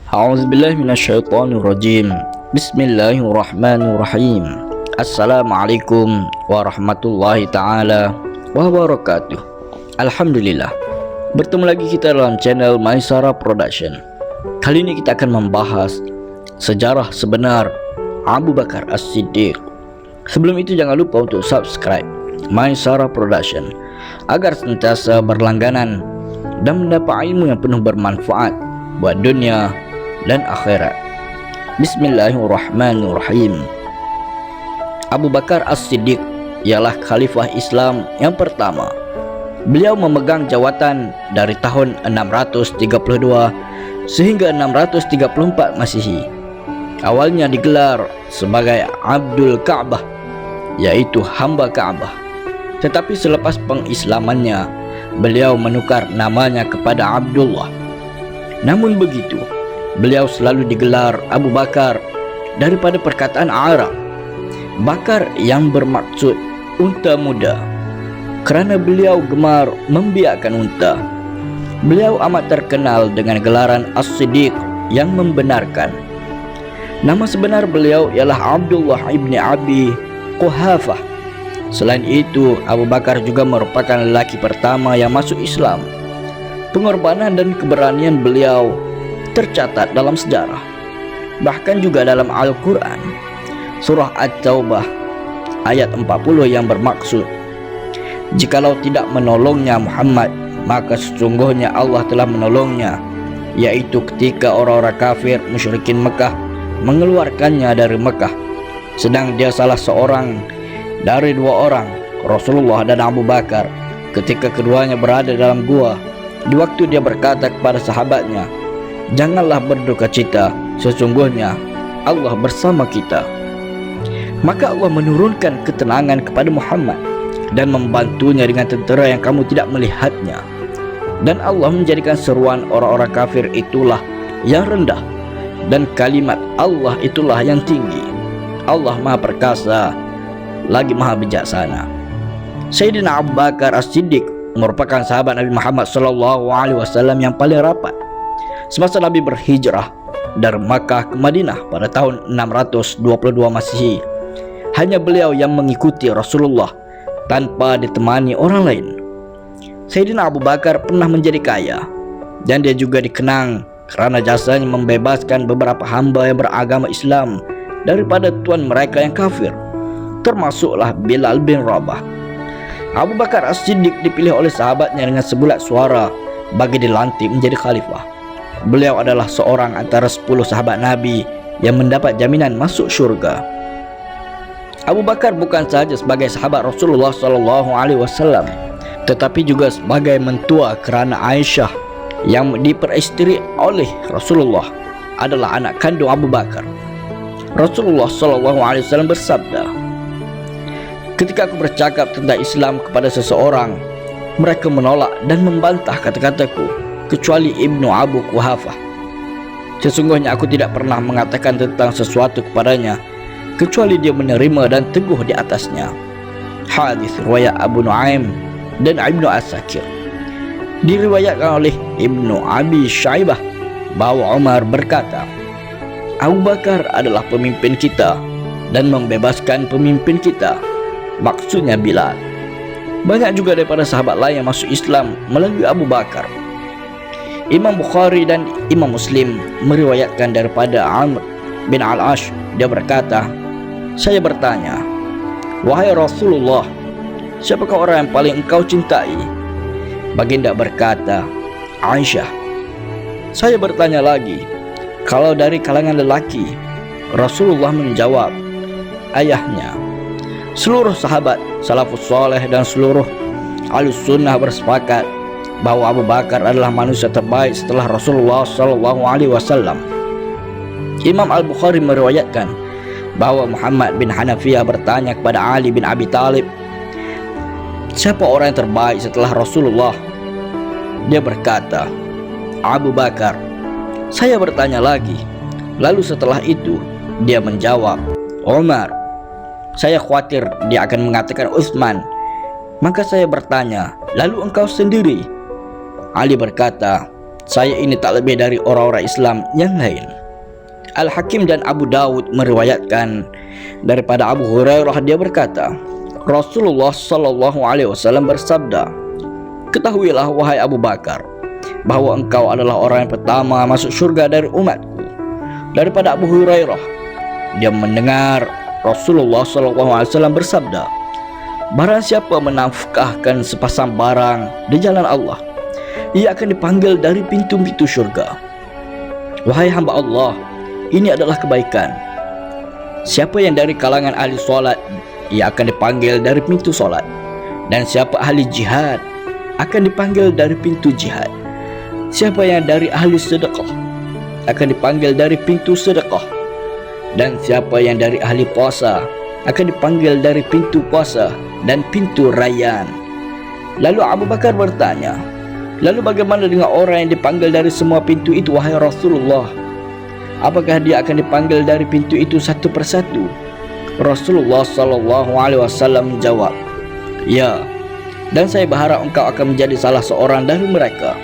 A'udzubillahi minasyaitonirrajim. Bismillahirrahmanirrahim. Assalamualaikum warahmatullahi taala wabarakatuh. Alhamdulillah, bertemu lagi kita dalam channel Maisara Production. Kali ini kita akan membahas sejarah sebenar Abu Bakar As-Siddiq. Sebelum itu jangan lupa untuk subscribe Maisara Production agar senantiasa berlangganan dan mendapat ilmu yang penuh bermanfaat buat dunia dan akhirat. Bismillahirrahmanirrahim. Abu Bakar As-Siddiq ialah khalifah Islam yang pertama. Beliau memegang jawatan dari tahun 632 sehingga 634 Masehi. Awalnya digelar sebagai Abdul Ka'bah, yaitu hamba Ka'bah. Tetapi selepas pengislamannya, beliau menukar namanya kepada Abdullah. Namun begitu, beliau selalu digelar Abu Bakar daripada perkataan Arab Bakar yang bermaksud unta muda, kerana beliau gemar membiakkan unta. Beliau amat terkenal dengan gelaran As-Siddiq yang membenarkan. Nama sebenar beliau ialah Abdullah ibni Abi Quhafah. Selain itu, Abu Bakar juga merupakan lelaki pertama yang masuk Islam. Pengorbanan dan keberanian beliau tercatat dalam sejarah, bahkan juga dalam Al-Quran. Surah At-Taubah ayat 40 yang bermaksud, "Jikalau tidak menolongnya Muhammad, maka sesungguhnya Allah telah menolongnya," yaitu ketika orang-orang kafir musyrikin Mekah mengeluarkannya dari Mekah, sedang dia salah seorang dari dua orang, Rasulullah dan Abu Bakar, ketika keduanya berada dalam gua. Di waktu dia berkata kepada sahabatnya, "Janganlah berduka cita, sesungguhnya Allah bersama kita." Maka Allah menurunkan ketenangan kepada Muhammad dan membantunya dengan tentera yang kamu tidak melihatnya. Dan Allah menjadikan seruan orang-orang kafir itulah yang rendah, dan kalimat Allah itulah yang tinggi. Allah Maha Perkasa lagi Maha Bijaksana. Sayyidina Abu Bakar As-Siddiq merupakan sahabat Nabi Muhammad SAW yang paling rapat. Semasa Nabi berhijrah dari Makkah ke Madinah pada tahun 622 Masehi, hanya beliau yang mengikuti Rasulullah tanpa ditemani orang lain. Sayyidina Abu Bakar pernah menjadi kaya, dan dia juga dikenang kerana jasanya membebaskan beberapa hamba yang beragama Islam daripada tuan mereka yang kafir, termasuklah Bilal bin Rabah. Abu Bakar As-Siddiq dipilih oleh sahabatnya dengan sebulat suara bagi dilantik menjadi khalifah. Beliau adalah seorang antara 10 sahabat Nabi yang mendapat jaminan masuk syurga. Abu Bakar bukan sahaja sebagai sahabat Rasulullah SAW, tetapi juga sebagai mentua kerana Aisyah yang diperisteri oleh Rasulullah adalah anak kandung Abu Bakar. Rasulullah SAW bersabda, "Ketika aku bercakap tentang Islam kepada seseorang, mereka menolak dan membantah kata-kataku, kecuali Ibnu Abu Quhafah. Sesungguhnya aku tidak pernah mengatakan tentang sesuatu kepadanya, kecuali dia menerima dan teguh di atasnya." Hadis riwayat Abu Nuaim dan Ibnu As-Sakir. Diriwayatkan oleh Ibnu Abi Syaibah bahawa Umar berkata, "Abu Bakar adalah pemimpin kita dan membebaskan pemimpin kita," maksudnya Bilal. Banyak juga daripada sahabat lain yang masuk Islam melalui Abu Bakar. Imam Bukhari dan Imam Muslim meriwayatkan daripada Amr bin Al-Ash, dia berkata, "Saya bertanya, wahai Rasulullah, siapakah orang yang paling engkau cintai?" Baginda berkata, "Aisyah." Saya bertanya lagi, "Kalau dari kalangan lelaki?" Rasulullah menjawab, "Ayahnya." Seluruh sahabat salafus soleh dan seluruh ahlus sunnah bersepakat bahawa Abu Bakar adalah manusia terbaik setelah Rasulullah SAW. Imam Al-Bukhari meriwayatkan bahawa Muhammad bin Hanafiyah bertanya kepada Ali bin Abi Talib, "Siapa orang yang terbaik setelah Rasulullah?" Dia berkata, "Abu Bakar." Saya bertanya lagi, lalu setelah itu dia menjawab, "Umar." Saya khawatir dia akan mengatakan Utsman. Maka saya bertanya, "Lalu engkau sendiri?" Ali berkata, Saya ini tak lebih dari orang-orang Islam yang lain. Al-Hakim dan Abu Dawud meriwayatkan daripada Abu Hurairah, dia berkata, Rasulullah sallallahu alaihi wasallam bersabda, "Ketahuilah wahai Abu Bakar, bahwa engkau adalah orang yang pertama masuk syurga dari umatku." Daripada Abu Hurairah, dia mendengar Rasulullah sallallahu alaihi wasallam bersabda, "Barang siapa menafkahkan sepasang barang di jalan Allah, ia akan dipanggil dari pintu-pintu syurga." Wahai hamba Allah, ini adalah kebaikan. Siapa yang dari kalangan ahli solat, ia akan dipanggil dari pintu solat. Dan siapa ahli jihad, akan dipanggil dari pintu jihad. Siapa yang dari ahli sedekah, akan dipanggil dari pintu sedekah. Dan siapa yang dari ahli puasa, akan dipanggil dari pintu puasa dan pintu rayyan. Lalu Abu Bakar bertanya, "Lalu bagaimana dengan orang yang dipanggil dari semua pintu itu, wahai Rasulullah? Apakah dia akan dipanggil dari pintu itu satu persatu?" Rasulullah sallallahu alaihi wasallam menjawab, "Ya, dan saya berharap engkau akan menjadi salah seorang dari mereka."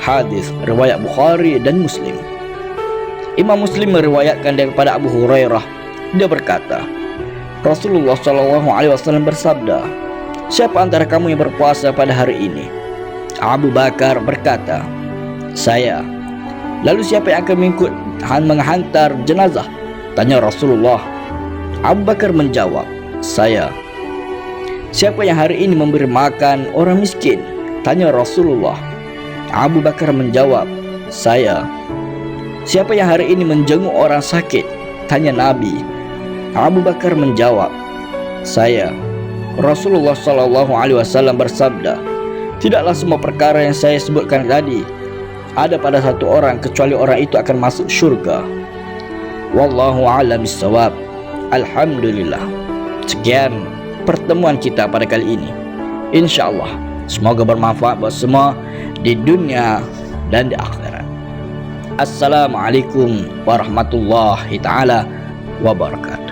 Hadis riwayat Bukhari dan Muslim. Imam Muslim meriwayatkan daripada Abu Hurairah, dia berkata, Rasulullah sallallahu alaihi wasallam bersabda, "Siapa antara kamu yang berpuasa pada hari ini?" Abu Bakar berkata, "Saya." "Lalu siapa yang akan menghantar jenazah?" tanya Rasulullah. Abu Bakar menjawab, "Saya." "Siapa yang hari ini memberi makan orang miskin?" tanya Rasulullah. Abu Bakar menjawab, "Saya." "Siapa yang hari ini menjenguk orang sakit?" tanya Nabi. Abu Bakar menjawab, "Saya." Rasulullah sallallahu alaihi wasallam bersabda, "Tidaklah semua perkara yang saya sebutkan tadi ada pada satu orang kecuali orang itu akan masuk syurga." Wallahu a'lam bissawab. Alhamdulillah. Sekian pertemuan kita pada kali ini. InsyaAllah semoga bermanfaat buat semua di dunia dan di akhirat. Assalamualaikum warahmatullahi taala wabarakatuh.